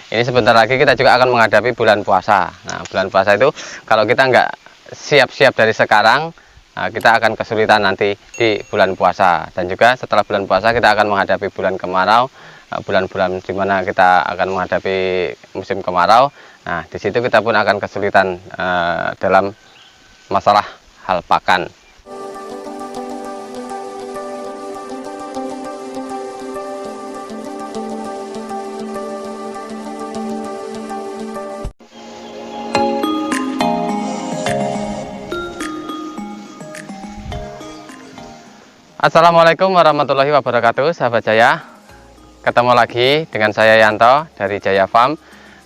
Ini sebentar lagi kita juga akan menghadapi bulan puasa. Nah, bulan puasa itu kalau kita nggak siap-siap dari sekarang, nah, kita akan kesulitan nanti di bulan puasa. Dan juga setelah bulan puasa kita akan menghadapi bulan kemarau, bulan-bulan di mana kita akan menghadapi musim kemarau. Nah, di situ kita pun akan kesulitan dalam masalah hal pakan. Assalamualaikum warahmatullahi wabarakatuh, sahabat Jaya. Ketemu lagi dengan saya Yanto dari Jaya Farm.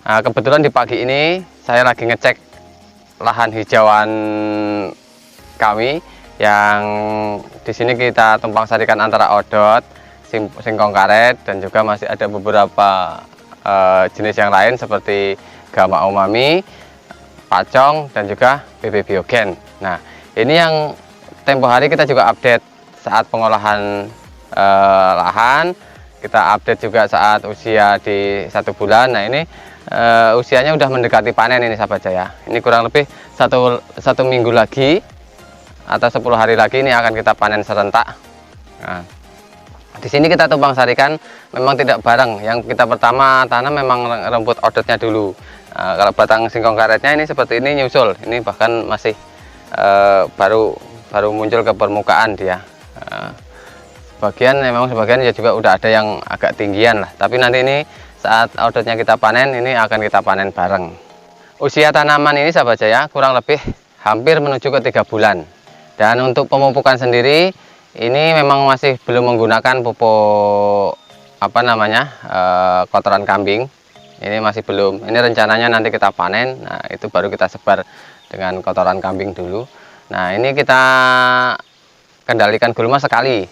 Kebetulan di pagi ini saya lagi ngecek lahan hijauan kami yang di sini kita tumpang sarikan antara odot, singkong karet, dan juga masih ada beberapa jenis yang lain seperti gama umami, pacong, dan juga BB biogen. Nah, ini yang tempo hari kita juga update saat pengolahan lahan, kita update juga saat usia di 1 bulan. Nah, ini usianya udah mendekati panen ini, sahabat Jaya. Ini kurang lebih satu minggu lagi atau 10 hari lagi ini akan kita panen serentak. Nah, di sini kita tumpang sarikan memang tidak bareng. Yang kita pertama tanam memang rumput odotnya dulu. Kalau batang singkong karetnya ini seperti ini nyusul. Ini bahkan masih baru muncul ke permukaan dia. Sebagian ya juga udah ada yang agak tinggian lah, tapi nanti ini saat odotnya kita panen ini akan kita panen bareng. Usia tanaman ini, sahabat Jaya, kurang lebih hampir menuju ke 3 bulan. Dan untuk pemupukan sendiri ini memang masih belum menggunakan pupuk kotoran kambing. Ini masih belum, ini rencananya nanti kita panen. Nah, itu baru kita sebar dengan kotoran kambing dulu. Nah, ini kita kendalikan gulma sekali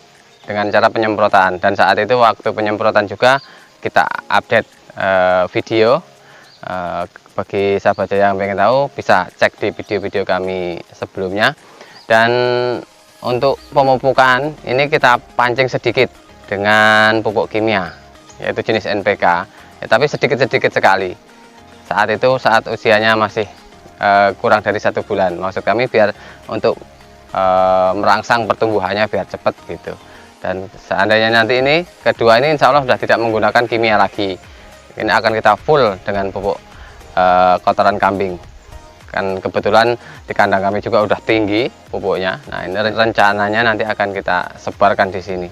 dengan cara penyemprotan, dan saat itu waktu penyemprotan juga kita update video. Bagi sahabat Jaya yang pengen tahu bisa cek di video-video kami sebelumnya. Dan untuk pemupukan ini kita pancing sedikit dengan pupuk kimia yaitu jenis NPK ya, tapi sedikit-sedikit sekali. Saat usianya masih kurang dari 1 bulan, maksud kami biar untuk merangsang pertumbuhannya biar cepat gitu. Dan seandainya nanti ini kedua ini insya Allah sudah tidak menggunakan kimia lagi, ini akan kita full dengan pupuk kotoran kambing. Kan kebetulan di kandang kami juga udah tinggi pupuknya. Nah, ini rencananya nanti akan kita sebarkan di sini.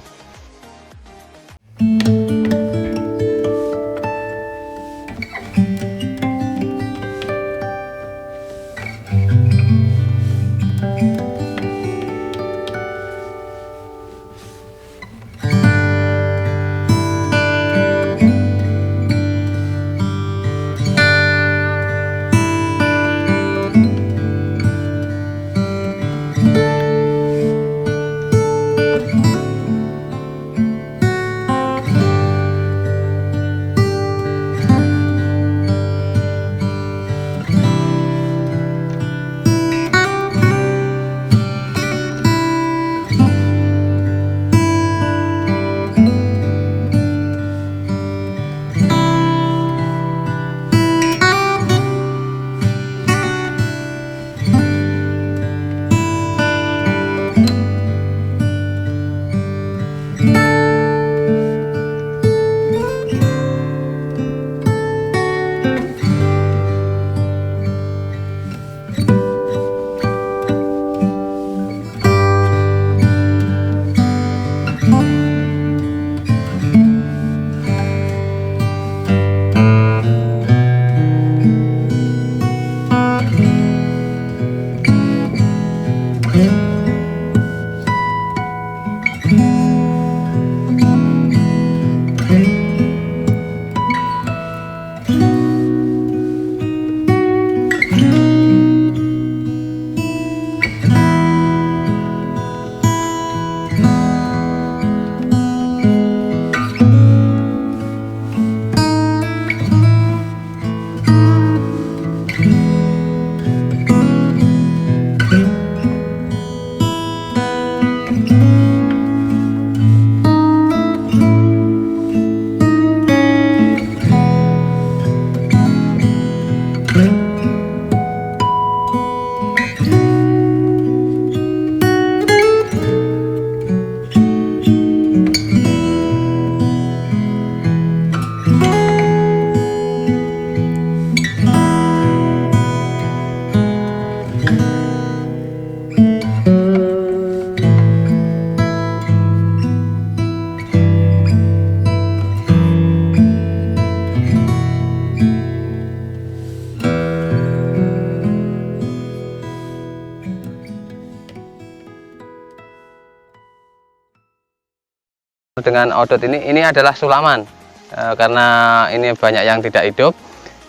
Dengan odot ini adalah sulaman, karena ini banyak yang tidak hidup,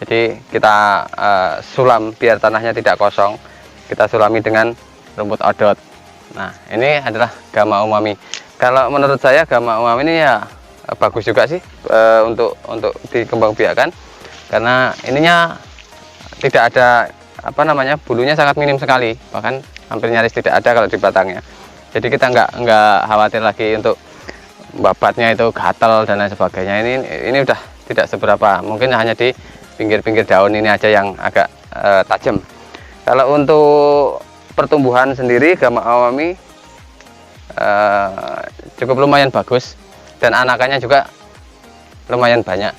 jadi kita sulam biar tanahnya tidak kosong. Kita sulami dengan rumput odot. Nah, ini adalah gama umami. Kalau menurut saya gama umami ini ya bagus juga sih untuk dikembangbiakkan, karena ininya tidak ada bulunya sangat minim sekali, bahkan hampir nyaris tidak ada kalau di batangnya. Jadi kita nggak khawatir lagi untuk babatnya itu gatal dan lain sebagainya. Ini udah tidak seberapa, mungkin hanya di pinggir-pinggir daun ini aja yang agak tajam. Kalau untuk pertumbuhan sendiri gama umami cukup lumayan bagus, dan anakannya juga lumayan banyak.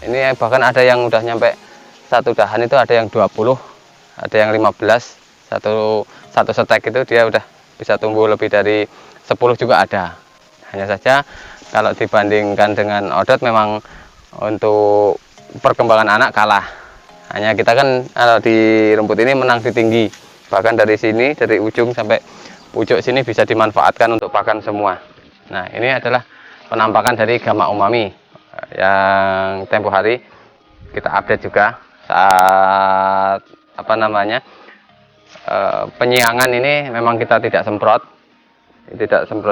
Ini bahkan ada yang udah nyampe satu dahan itu ada yang 20, ada yang 15. Satu setek itu dia udah bisa tumbuh lebih dari 10 juga ada. Hanya saja kalau dibandingkan dengan odot memang untuk perkembangan anak kalah. Hanya kita kan kalau di rumput ini menang di tinggi, bahkan dari sini, dari ujung sampai pucuk sini bisa dimanfaatkan untuk pakan semua. Nah, ini adalah penampakan dari gama umami yang tempo hari kita update juga saat penyiangan. Ini memang kita tidak semprot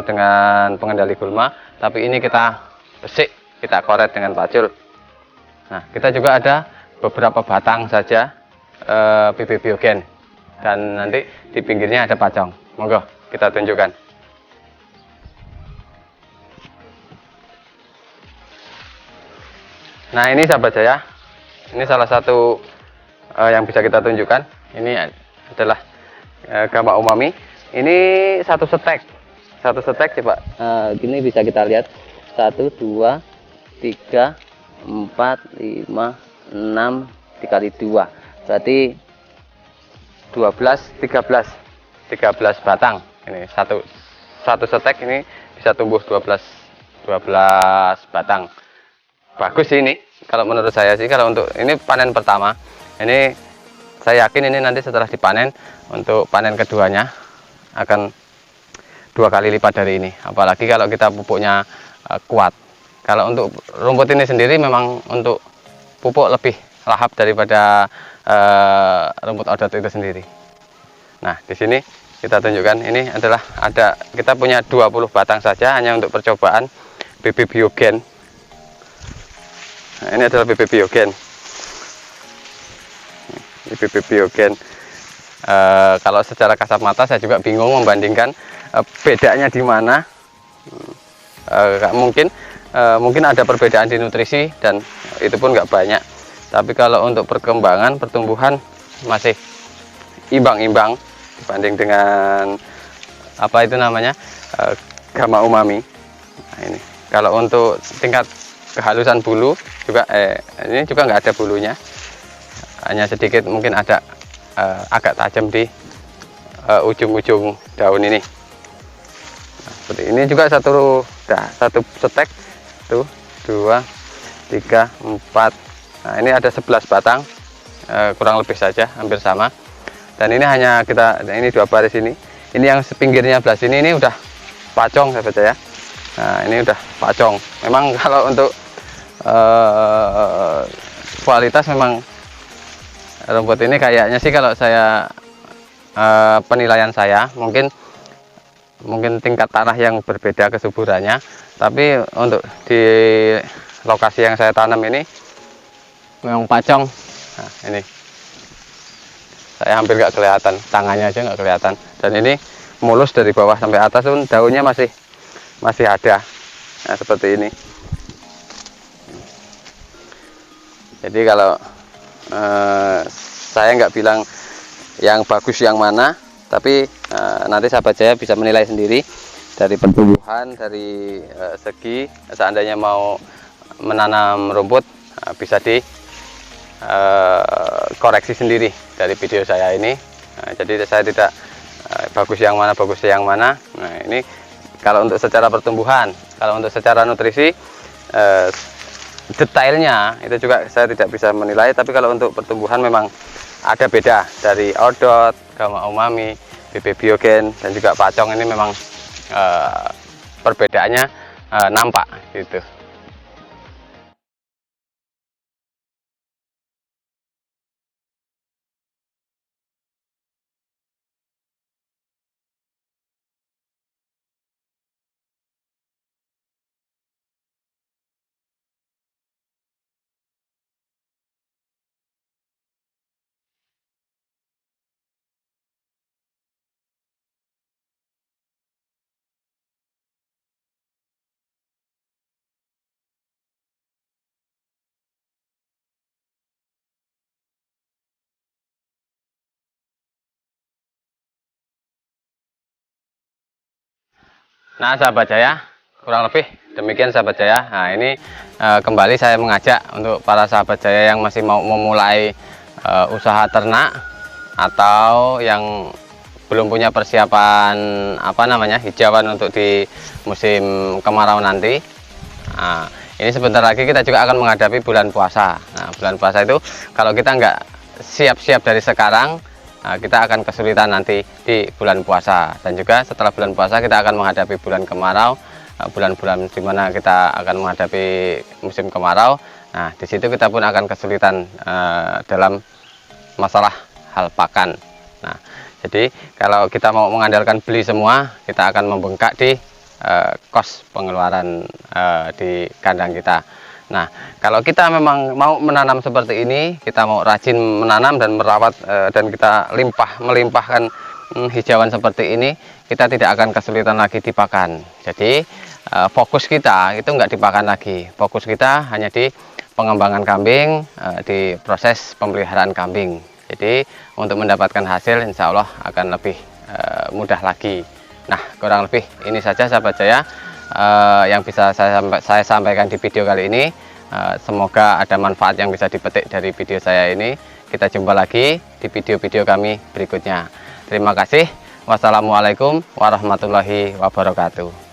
dengan pengendali gulma, tapi ini kita besik, kita koret dengan pacul. Nah, kita juga ada beberapa batang saja bibit biogen, dan nanti di pinggirnya ada pacong. Monggo kita tunjukkan. Nah, ini sahabat saya, ini salah satu yang bisa kita tunjukkan. Ini adalah gama umami. Ini satu setek coba gini bisa kita lihat, 1 2 3 4 5 6 dikali 2 berarti 13 batang. Ini satu setek ini bisa tumbuh 12 batang. Bagus ini kalau menurut saya sih. Kalau untuk ini panen pertama, ini saya yakin ini nanti setelah dipanen, untuk panen keduanya akan 2 kali lipat dari ini, apalagi kalau kita pupuknya kuat. Kalau untuk rumput ini sendiri memang untuk pupuk lebih lahap daripada rumput odot itu sendiri. Nah, di sini kita tunjukkan, ini adalah kita punya 20 batang saja hanya untuk percobaan bibit biogen. Nah, ini adalah bibit biogen. Ini bibit biogen. Kalau secara kasat mata saya juga bingung membandingkan bedanya di mana. Mungkin ada perbedaan di nutrisi, dan itu pun nggak banyak. Tapi kalau untuk perkembangan pertumbuhan masih imbang-imbang dibanding dengan gama umami. Nah, ini kalau untuk tingkat kehalusan bulu juga ini juga nggak ada bulunya, hanya sedikit mungkin ada agak tajam di ujung-ujung daun ini. Nah, seperti ini juga satu setek tuh 2 3 4. Nah, ini ada 11 batang, kurang lebih saja, hampir sama. Dan ini hanya ini 2 baris ini yang sepinggirnya belah sini ini udah pacong sahabat saya. Nah, ini udah pacong. Memang kalau untuk kualitas memang rumput ini kayaknya sih, kalau saya penilaian saya, mungkin tingkat tanah yang berbeda kesuburannya, tapi untuk di lokasi yang saya tanam ini memang pacong. Nah, ini saya hampir nggak kelihatan, tangannya aja nggak kelihatan, dan ini mulus dari bawah sampai atas pun daunnya masih ada. Nah, seperti ini. Jadi kalau saya nggak bilang yang bagus yang mana, tapi nanti sahabat saya bisa menilai sendiri dari pertumbuhan, dari segi seandainya mau menanam rumput, bisa koreksi sendiri dari video saya ini. Jadi saya tidak bagus yang mana. Nah, ini kalau untuk secara pertumbuhan. Kalau untuk secara nutrisi, detailnya itu juga saya tidak bisa menilai, tapi kalau untuk pertumbuhan memang ada beda dari odot, gama umami, bibit biogen, dan juga pacong. Ini memang perbedaannya nampak gitu. Nah, sahabat Jaya, kurang lebih demikian sahabat Jaya. Nah, ini kembali saya mengajak untuk para sahabat Jaya yang masih mau memulai usaha ternak atau yang belum punya persiapan hijauan untuk di musim kemarau nanti. Nah, ini sebentar lagi kita juga akan menghadapi bulan puasa. Nah, bulan puasa itu kalau kita nggak siap-siap dari sekarang, nah, kita akan kesulitan nanti di bulan puasa. Dan juga setelah bulan puasa kita akan menghadapi bulan kemarau, bulan-bulan dimana kita akan menghadapi musim kemarau. Nah, di situ kita pun akan kesulitan dalam masalah hal pakan. Nah, jadi kalau kita mau mengandalkan beli semua, kita akan membengkak di kos pengeluaran di kandang kita. Nah, kalau kita memang mau menanam seperti ini, kita mau rajin menanam dan merawat dan kita melimpahkan hijauan seperti ini, kita tidak akan kesulitan lagi di pakan. Jadi fokus kita itu nggak di pakan lagi, fokus kita hanya di pengembangan kambing, di proses pemeliharaan kambing. Jadi untuk mendapatkan hasil insya Allah akan lebih mudah lagi. Nah, kurang lebih ini saja sahabat Jaya yang bisa saya sampaikan di video kali ini. Semoga ada manfaat yang bisa dipetik dari video saya ini. Kita jumpa lagi di video-video kami berikutnya. Terima kasih. Wassalamualaikum warahmatullahi wabarakatuh.